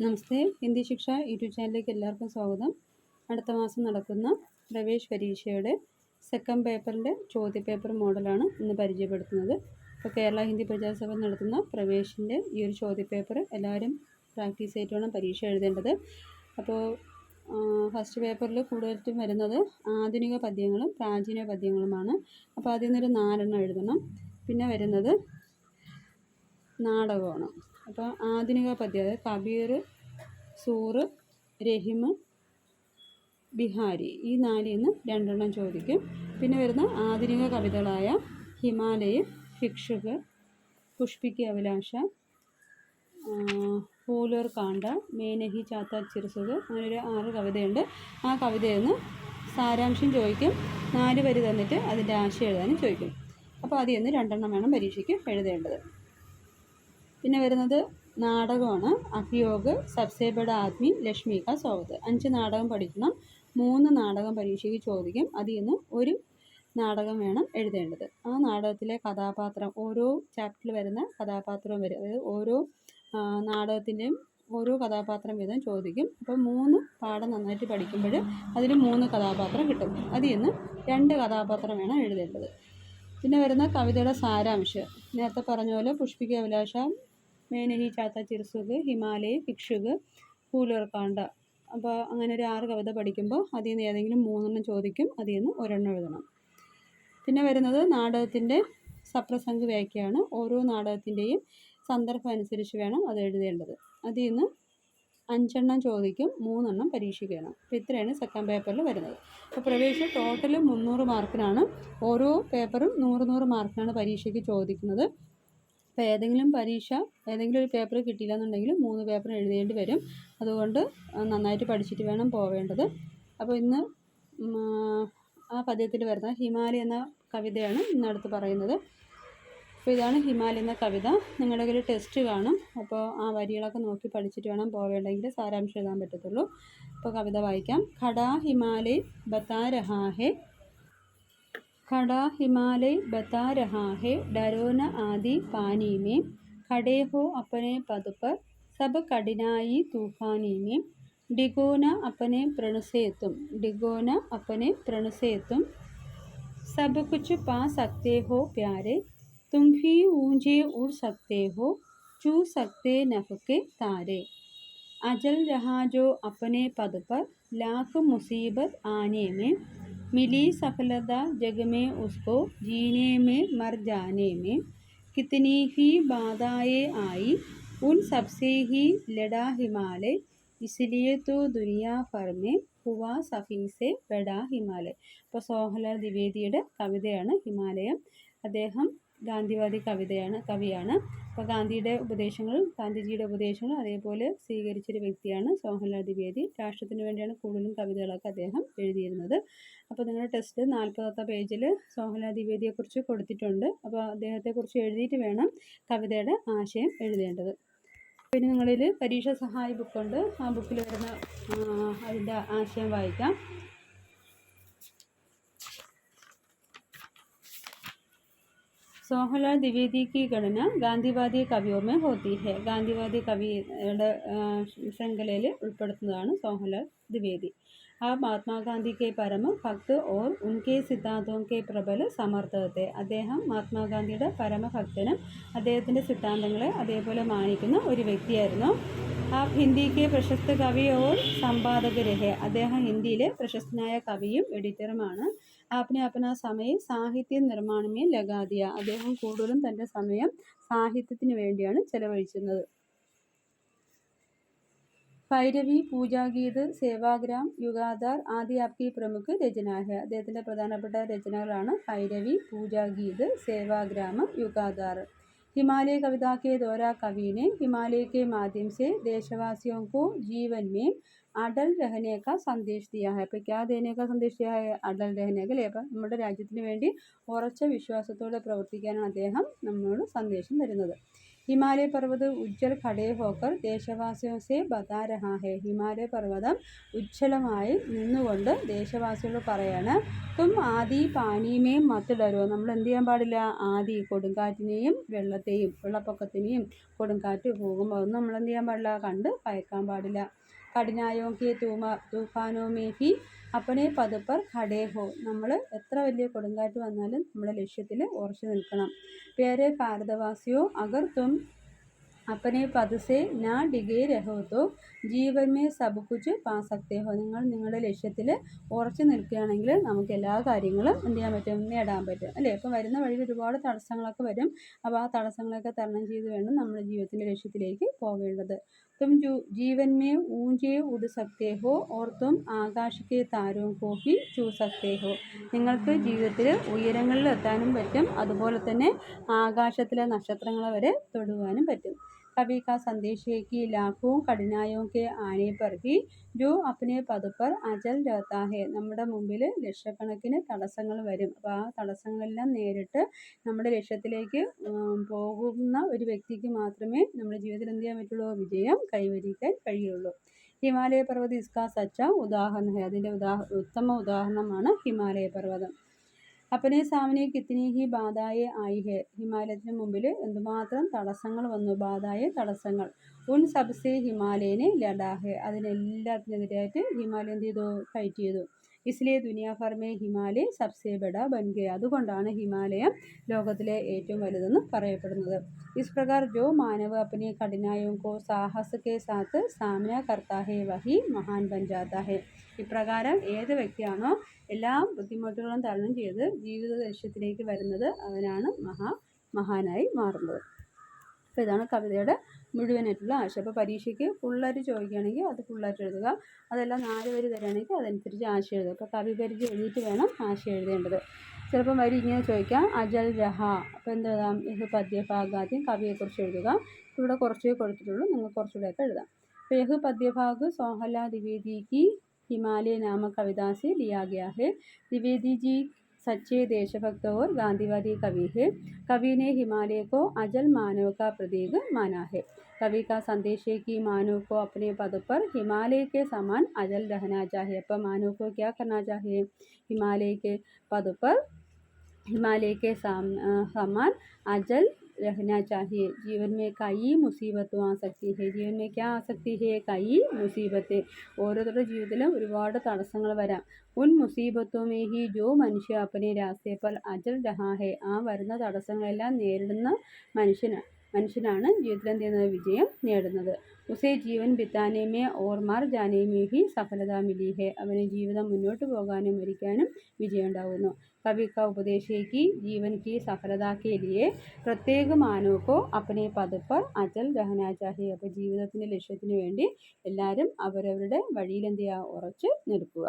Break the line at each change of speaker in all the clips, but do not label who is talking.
നമസ്തേ, ഹിന്ദി ശിക്ഷ യൂട്യൂബ് ചാനലിലേക്ക് എല്ലാവർക്കും സ്വാഗതം. അടുത്ത മാസം നടക്കുന്ന പ്രവേശ് പരീക്ഷയുടെ സെക്കൻഡ് പേപ്പറിൻ്റെ ചോദ്യപേപ്പർ മോഡലാണ് ഇന്ന് പരിചയപ്പെടുത്തുന്നത്. ഇപ്പോൾ കേരള ഹിന്ദി പ്രജാസഭ നടത്തുന്ന പ്രവേശിൻ്റെ ഈ ഒരു ചോദ്യപേപ്പർ എല്ലാവരും പ്രാക്ടീസ് ചെയ്തിട്ട് വേണം പരീക്ഷ എഴുതേണ്ടത്. അപ്പോൾ ഫസ്റ്റ് പേപ്പറിൽ കൂടുതലും വരുന്നത് ആധുനിക പദ്യങ്ങളും പ്രാചീന പദ്യങ്ങളുമാണ്. അപ്പോൾ അതിൽ നിന്നൊരു 4 എഴുതണം. പിന്നെ വരുന്നത് നാടകമാണ്. അപ്പോൾ ആധുനിക പദ്യം, അതായത് കബീർ, സൂറ്, രഹിം, ബിഹാരി, ഈ 4 2 ചോദിക്കും. പിന്നെ വരുന്ന ആധുനിക കവിതകളായ ഹിമാലയ, ഭിക്ഷുക്, പുഷ്പിക്ക് അഭിലാഷ, ഫൂലോർ കാണ്ട, മേനഹി ചാത്ത ചിർസുക്, അങ്ങനെ ഒരു 6 കവിതയുണ്ട്. ആ കവിതയിൽ നിന്ന് സാരാംശം ചോദിക്കും. 4 വരി തന്നിട്ട് അതിൻ്റെ ആശയം എഴുതാനും ചോദിക്കും. അപ്പോൾ അതിൽ നിന്ന് 2 വേണം പരീക്ഷയ്ക്ക് എഴുതേണ്ടത്. പിന്നെ വരുന്നത് നാടകമാണ്. അഭിയോഗ്, സബ്സെ ബഡ ആദ്മി, ലക്ഷ്മി കാ സ്വാഗത്. 5 നാടകം പഠിക്കണം. 3 നാടകം പരീക്ഷയ്ക്ക് ചോദിക്കും. അതിൽ നിന്ന് ഒരു നാടകം വേണം എഴുതേണ്ടത്. ആ നാടകത്തിലെ കഥാപാത്രം, ഓരോ ചാപ്റ്ററിൽ വരുന്ന കഥാപാത്രവും വരും. അതായത് ഓരോ നാടകത്തിൻ്റെയും ഓരോ കഥാപാത്രം വീതം ചോദിക്കും. അപ്പോൾ 3 പാഠം നന്നായിട്ട് പഠിക്കുമ്പോൾ അതിൽ 3 കഥാപാത്രം കിട്ടും. അതിൽ നിന്ന് 2 കഥാപാത്രം വേണം എഴുതേണ്ടത്. പിന്നെ വരുന്ന കവിതയുടെ സാരാംശം നേരത്തെ പറഞ്ഞ പോലെ പുഷ്പിക അഭിലാഷ, മേനഹി ചാത്ത ചിർസുക്, ഹിമാലയ, ഭിക്ഷുക്, ഫൂലോർ കാണ്ട. അപ്പോൾ അങ്ങനെ ഒരു 6 കവിത പഠിക്കുമ്പോൾ അതിൽ നിന്ന് ഏതെങ്കിലും 3 ചോദിക്കും. അതിൽ നിന്ന് 1 എഴുതണം. പിന്നെ വരുന്നത് നാടകത്തിൻ്റെ സപ്രസംഗ വ്യാഖ്യയാണ്. ഓരോ നാടകത്തിൻ്റെയും സന്ദർഭം അനുസരിച്ച് വേണം അത് എഴുതേണ്ടത്. അതിൽ നിന്ന് 5 ചോദിക്കും. 3 പരീക്ഷയ്ക്ക് വേണം. അപ്പോൾ ഇത്രയാണ് സെക്കൻഡ് പേപ്പറിൽ വരുന്നത്. അപ്പോൾ പ്രവേശനം ടോട്ടൽ 300 മാർക്കിനാണ്. ഓരോ പേപ്പറും 100 മാർക്കിനാണ് പരീക്ഷയ്ക്ക് ചോദിക്കുന്നത്. അപ്പോൾ ഏതെങ്കിലും ഒരു പേപ്പർ കിട്ടിയില്ല എന്നുണ്ടെങ്കിൽ 3 പേപ്പർ എഴുതേണ്ടി വരും. അതുകൊണ്ട് നന്നായിട്ട് പഠിച്ചിട്ട് വേണം പോവേണ്ടത്. അപ്പോൾ ഇന്ന് ആ പദ്യത്തിൽ വരുന്ന ഹിമാലയ എന്ന കവിതയാണ് ഇന്നടുത്ത് പറയുന്നത്. അപ്പോൾ ഇതാണ് ഹിമാലയ എന്ന കവിത. നിങ്ങളുടെ കയ്യിൽ ടെസ്റ്റ് കാണും. അപ്പോൾ ആ വരികളൊക്കെ നോക്കി പഠിച്ചിട്ട് വേണം പോവേണ്ടെങ്കിൽ സാരാംശം എഴുതാൻ പറ്റത്തുള്ളൂ. അപ്പോൾ കവിത വായിക്കാം. ഖടാ ഹിമാലയ ബതാ രഹാ ഹെ, खड़ा हिमालय बता रहा है, डरो न आदि पानी में, खड़े हो अपने पद पर सब कठिनाई तूफानी में, डिगो न अपने प्रण से तुम सब कुछ पा सकते हो प्यारे, तुम भी ऊंचे उड़ सकते हो, छू सकते नभ के तारे, अजल रहा जो अपने पद पर, लाख मुसीबत आने में, मिली सफलता जग में उसको, जीने में मर जाने में, कितनी ही बाधाएं आई, उन सबसे ही लड़ा हिमालय, इसलिए तो दुनिया भर में हुआ सभी से बड़ा हिमालय. ഇപ്പോൾ സോഹൻലാൽ ദ്വിവേദിയുടെ കവിതയാണ് ഹിമാലയം. അദ്ദേഹം ഗാന്ധിവാദി കവിയാണ്. അപ്പോൾ ഗാന്ധിജിയുടെ ഉപദേശങ്ങൾ അതേപോലെ സ്വീകരിച്ചൊരു വ്യക്തിയാണ് സോഹൻലാൽ ദ്വിവേദി. രാഷ്ട്രത്തിന് വേണ്ടിയാണ് കൂടുതലും കവിതകളൊക്കെ അദ്ദേഹം എഴുതിയിരുന്നത്. അപ്പോൾ നിങ്ങളുടെ ടെസ്റ്റ് 40ാമത്തെ പേജിൽ സോഹൻലാൽ ദ്വിവേദിയെക്കുറിച്ച് കൊടുത്തിട്ടുണ്ട്. അപ്പോൾ അദ്ദേഹത്തെക്കുറിച്ച് എഴുതിയിട്ട് വേണം കവിതയുടെ ആശയം എഴുതേണ്ടത്. പിന്നെ നിങ്ങളിൽ പരീക്ഷാ സഹായ ബുക്കുണ്ട്. ആ ബുക്കിൽ വരുന്ന അതിൻ്റെ ആശയം വായിക്കാം. സോഹൻലാൽ ദ്വിവേദി की गणना ഗാന്ധിവാദി കവിയോ में होती है. ഗാന്ധിവാദി കവിയുടെ ശൃംഖലയിൽ ഉൾപ്പെടുത്തുന്നതാണ് സോഹൻലാൽ ദ്വിവേദി. आप महात्मा गांधी के परम भक्त और उनके सिद्धांतों के प्रबल समर्थक थे. അദ്ദേഹം മഹാത്മാഗാന്ധിയുടെ പരമഭക്തനും അദ്ദേഹത്തിൻ്റെ സിദ്ധാന്തങ്ങളെ അതേപോലെ മാനിക്കുന്ന ഒരു വ്യക്തിയായിരുന്നു. आप हिंदी के प्रशस्त कवि और संपादक रहे. അദ്ദേഹം ഹിന്ദിയിലെ പ്രശസ്തനായ കവിയും എഡിറ്ററുമാണ്. आपने अपना समय സാഹിത്യ നിർമ്മാണമേ ലഗാ ദിയ. അദ്ദേഹം കൂടുതലും തൻ്റെ സമയം സാഹിത്യത്തിന് വേണ്ടിയാണ് ചെലവഴിച്ചിരുന്നത്. ഭൈരവി, പൂജാഗീത്, സേവാഗ്രാം, യുഗാധാർ ആദി ആപ്കി പ്രമുഖ രചനാ ഹെ. അദ്ദേഹത്തിൻ്റെ പ്രധാനപ്പെട്ട രചനകളാണ് ഭൈരവി, പൂജാഗീത്, സേവാഗ്രാം, യുഗാധാർ. हिमालय कविता के द्वारा कवि ने हिमालय के माध्यम से देशवासियों को जीवन में अटल रहने का संदेश दिया है. അപ്പോൾ क्या देने का संदेश दिया है? अटल रहने का. അപ്പോൾ നമ്മുടെ രാജ്യത്തിന് വേണ്ടി ഉറച്ച വിശ്വാസത്തോടെ പ്രവർത്തിക്കാനാണ് അദ്ദേഹം നമ്മളോട് സന്ദേശം തരുന്നത്. हिमालय पर्वत उज्जल खड़े होकर ദേശവാസിയോ സെ ബതാ രഹാ ഹെ. ഹിമാലയ പർവ്വതം ഉജ്ജ്വലമായി നിന്നുകൊണ്ട് ദേശവാസികൾ പറയാണ്, തും ആദി പാനിമേം മത്ത് ഡരോ. നമ്മൾ എന്ത് ചെയ്യാൻ പാടില്ല? ആദി കൊടുങ്കാറ്റിനെയും വെള്ളപ്പൊക്കത്തിനെയും കൊടുങ്കാറ്റ് പോകുമ്പോൾ ഒന്നും നമ്മൾ എന്ത് ചെയ്യാൻ പാടില്ല? കണ്ട് ഭയക്കാൻ പാടില്ല. കഠിനായോ കെ തൂഫാനോ മേ ഹി അപ്പനെ പതുപ്പർ ഖടേ ഹോ. നമ്മൾ എത്ര വലിയ കൊടുങ്കാറ്റ് വന്നാലും നമ്മുടെ ലക്ഷ്യത്തിൽ ഉറച്ചു നിൽക്കണം. പേരെ ഭാരതവാസിയോ അഗർ തും अपने पद से ना डिगे रहो तो ജീവൻ മേ സബ് കുച്ച് പാ സക്തേ ഹോ. നിങ്ങൾ നിങ്ങളുടെ ലക്ഷ്യത്തിൽ ഉറച്ചു നിൽക്കുകയാണെങ്കിൽ നമുക്ക് എല്ലാ കാര്യങ്ങളും എന്ത് ചെയ്യാൻ പറ്റും? നേടാൻ പറ്റും അല്ലേ? അപ്പോൾ വരുന്ന വഴിയിൽ ഒരുപാട് തടസ്സങ്ങളൊക്കെ വരും. അപ്പോൾ ആ തടസ്സങ്ങളൊക്കെ തരണം ചെയ്ത് വേണം നമ്മുടെ ജീവിതത്തിൻ്റെ ലക്ഷ്യത്തിലേക്ക് പോകേണ്ടത്. തും ജീവൻ മേ ഊഞ്ചേ ഉഡ് സക്തേ ഹോ ഓർ തും ആകാശ് കെ താരോ കോ ഹി ചൂ സക്തേ ഹോ. നിങ്ങൾക്ക് ജീവിതത്തിൽ ഉയരങ്ങളിൽ എത്താനും പറ്റും, അതുപോലെ തന്നെ ആകാശത്തിലെ നക്ഷത്രങ്ങളെ വരെ തൊടുവാനും പറ്റും. कवि का संदेश है कि लाखों कठिनाइयों के आने पर भी जो अपने पद पर अचल रहता है. നമ്മുടെ മുമ്പിൽ ലക്ഷക്കണക്കിന് തടസ്സങ്ങൾ വരും. അപ്പോൾ ആ തടസ്സങ്ങളെല്ലാം നേരിട്ട് നമ്മുടെ ലക്ഷ്യത്തിലേക്ക് പോകുന്ന ഒരു വ്യക്തിക്ക് മാത്രമേ നമ്മുടെ ജീവിതത്തിൽ എന്ത് ചെയ്യാൻ പറ്റുള്ളൂ? വിജയം കൈവരിക്കാൻ കഴിയുള്ളൂ. ഹിമാലയ പർവ്വതം ഇസ്കാ സച്ച ഉദാഹരണം. അതിൻ്റെ ഉത്തമ ഉദാഹരണമാണ് ഹിമാലയ പർവ്വതം. अपने सामने कितनी ही बाधाएं आई है. ഹിമാലയത്തിന് മുമ്പിൽ എന്തുമാത്രം തടസ്സങ്ങൾ വന്നു, തടസ്സങ്ങൾ. ഉൻ സബ്സെ ഹിമാലയനെ ലഡാ ഹെ. അതിനെല്ലാത്തിനെതിരായിട്ട് ഹിമാലയ എന്ത് ചെയ്തു? ഫൈറ്റ് ചെയ്തു. इसलिए दुनिया भर में हिमालय सबसे बड़ा बन गया. അതുകൊണ്ടാണ് ഹിമാലയം ലോകത്തിലെ ഏറ്റവും വലുതെന്ന് പറയപ്പെടുന്നത്. इस प्रकार जो मानव अपने कठिनाइयों को साहस के साथ सामना करता है वही महान बन जाता है. ഇപ്രകാരം ഏത് വ്യക്തിയാണോ എല്ലാ ബുദ്ധിമുട്ടുകളും തരണം ചെയ്ത് ജീവിത ലക്ഷ്യത്തിലേക്ക് വരുന്നത് അവനാണ് മഹാനായി മാറുന്നത്. അപ്പോൾ ഇതാണ് കവിതയുടെ മുഴുവനായിട്ടുള്ള ആശയം. അപ്പോൾ പരീക്ഷയ്ക്ക് ഫുള്ളായിട്ട് ചോദിക്കുകയാണെങ്കിൽ അത് ഫുള്ളായിട്ട് എഴുതുക. അതെല്ലാം 4 വരി തരാണെങ്കിൽ അതനുസരിച്ച് ആശയം എഴുതുക. അപ്പോൾ കവി പരിചയം എഴുതിയിട്ട് വേണം ആശയം എഴുതേണ്ടത്. ചിലപ്പം വരി ഇങ്ങനെ ചോദിക്കാം, അജൽ രഹ. അപ്പോൾ എന്ത് എഴുതാം? ഇത് പദ്യഭാഗാദ്യം കവിയെക്കുറിച്ച് എഴുതുക. ഇവിടെ കുറച്ചേ കൊടുത്തിട്ടുള്ളൂ, നിങ്ങൾ കുറച്ചുകൂടെയൊക്കെ എഴുതാം. അപ്പോൾ യഹ് പദ്യഭാഗ് സോഹല ദ്വിവേദി की हिमालय नामक कविता से लिया गया है. द्विवेदी जी सच्चे देशभक्त और गांधीवादी कवि है. कवि ने हिमालय को अजल मानव का प्रतीक माना है. कवि का संदेश है कि मानव को अपने पद पर हिमालय के समान अजल रहना चाहिए. पर मानव को क्या करना चाहिए? हिमालय के पद पर हिमालय के समान अजल रहना चाहिए. जीवन में कई मुसीबतें आ सकती है. जीवन में क्या आ सकती है? कई मुसीबतें. ഓരോരുത്തരുടെ ജീവിതത്തിലും ഒരുപാട് തടസ്സങ്ങൾ വരാം. ഉൻ മുസീബത്തോ മേ ഹി ജോ മനുഷ്യ അപ്പനെ രാസ്തേ പർ അജൽ രഹാ ഹെ. ആ വരുന്ന തടസ്സങ്ങളെല്ലാം നേരിടുന്ന മനുഷ്യനാണ് ജീവിതത്തിൽ എന്ത് ചെയ്യുന്നത്? വിജയം നേടുന്നത്. ഉസേ ജീവൻ ബിത്താനെ may or മർ Jane may he സഫലത മിലി ഹെ. അവന് ജീവിതം മുന്നോട്ട് പോകാനും മരിക്കാനും വിജയം ഉണ്ടാകുന്നു. कवि का उपदेश है कि जीवन की सफलता के लिए प्रत्येक मानव को अपने पद पर अचल रहना चाहिए. അപ്പോൾ ജീവിതത്തിൻ്റെ ലക്ഷ്യത്തിന് വേണ്ടി എല്ലാവരും അവരവരുടെ വഴിയിൽ എന്ത് ചെയ്യുക? ഉറച്ച് നിൽക്കുക.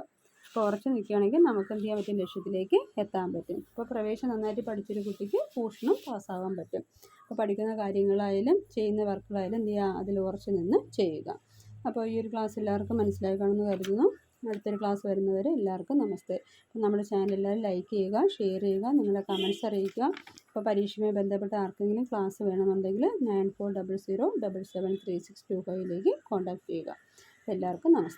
അപ്പോൾ ഉറച്ച് നിൽക്കുകയാണെങ്കിൽ നമുക്ക് എന്ത് ചെയ്യാൻ പറ്റും? ലക്ഷ്യത്തിലേക്ക് എത്താൻ പറ്റും. ഇപ്പോൾ പ്രവേശനം നന്നായിട്ട് പഠിച്ചൊരു കുട്ടിക്ക് ട്യൂഷനും പാസ്സാകാൻ പറ്റും. അപ്പോൾ പഠിക്കുന്ന കാര്യങ്ങളായാലും ചെയ്യുന്ന വർക്കുകളായാലും എന്ത് ചെയ്യുക? അതിൽ ഉറച്ച് നിന്ന് ചെയ്യുക. അപ്പോൾ ഈ ഒരു ക്ലാസ് എല്ലാവർക്കും മനസ്സിലായി കാണുമെന്ന് കരുതുന്നു. അടുത്തൊരു ക്ലാസ് വരുന്നവരെ എല്ലാവർക്കും നമസ്തേ. അപ്പോൾ നമ്മുടെ ചാനൽ എല്ലാവരും ലൈക്ക് ചെയ്യുക, ഷെയർ ചെയ്യുക, നിങ്ങളുടെ കമൻറ്റ്സ് അറിയിക്കുക. അപ്പോൾ പരീക്ഷയുമായി ബന്ധപ്പെട്ട ആർക്കെങ്കിലും ക്ലാസ് വേണമെന്നുണ്ടെങ്കിൽ 9400777365 കോൺടാക്റ്റ് ചെയ്യുക. എല്ലാവർക്കും നമസ്തേ.